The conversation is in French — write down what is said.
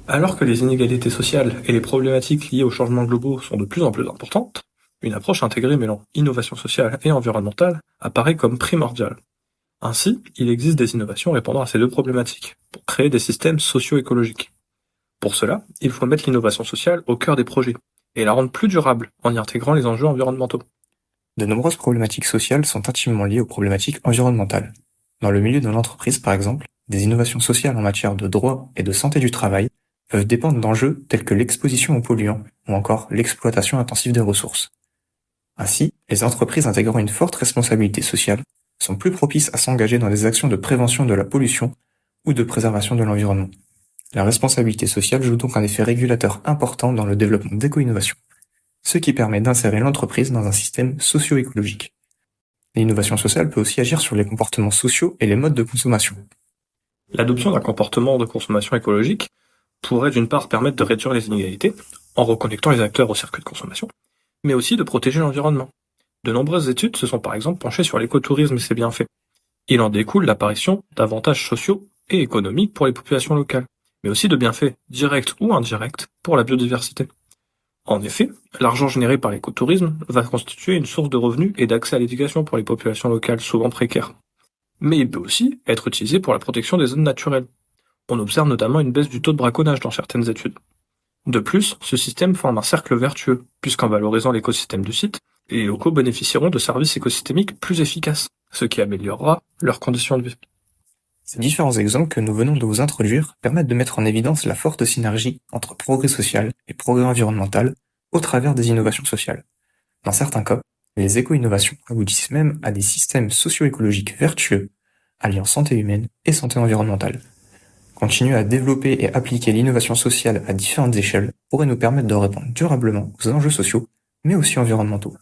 Alors que les inégalités sociales et les problématiques liées aux changements globaux sont de plus en plus importantes, une approche intégrée mêlant innovation sociale et environnementale apparaît comme primordiale. Ainsi, il existe des innovations répondant à ces deux problématiques, pour créer des systèmes socio-écologiques. Pour cela, il faut mettre l'innovation sociale au cœur des projets, et la rendre plus durable en y intégrant les enjeux environnementaux. De nombreuses problématiques sociales sont intimement liées aux problématiques environnementales. Dans le milieu de l'entreprise, par exemple, des innovations sociales en matière de droit et de santé du travail peuvent dépendre d'enjeux tels que l'exposition aux polluants ou encore l'exploitation intensive des ressources. Ainsi, les entreprises intégrant une forte responsabilité sociale sont plus propices à s'engager dans des actions de prévention de la pollution ou de préservation de l'environnement. La responsabilité sociale joue donc un effet régulateur important dans le développement d'éco-innovation, ce qui permet d'insérer l'entreprise dans un système socio-écologique. L'innovation sociale peut aussi agir sur les comportements sociaux et les modes de consommation. L'adoption d'un comportement de consommation écologique pourrait d'une part permettre de réduire les inégalités, en reconnectant les acteurs au circuit de consommation, mais aussi de protéger l'environnement. De nombreuses études se sont par exemple penchées sur l'écotourisme et ses bienfaits. Il en découle l'apparition d'avantages sociaux et économiques pour les populations locales, mais aussi de bienfaits directs ou indirects pour la biodiversité. En effet, l'argent généré par l'écotourisme va constituer une source de revenus et d'accès à l'éducation pour les populations locales souvent précaires. Mais il peut aussi être utilisé pour la protection des zones naturelles. On observe notamment une baisse du taux de braconnage dans certaines études. De plus, ce système forme un cercle vertueux, puisqu'en valorisant l'écosystème du site, les locaux bénéficieront de services écosystémiques plus efficaces, ce qui améliorera leurs conditions de vie. Ces différents exemples que nous venons de vous introduire permettent de mettre en évidence la forte synergie entre progrès social et progrès environnemental au travers des innovations sociales. Dans certains cas, les éco-innovations aboutissent même à des systèmes socio-écologiques vertueux, alliant santé humaine et santé environnementale. Continuer à développer et appliquer l'innovation sociale à différentes échelles pourrait nous permettre de répondre durablement aux enjeux sociaux, mais aussi environnementaux.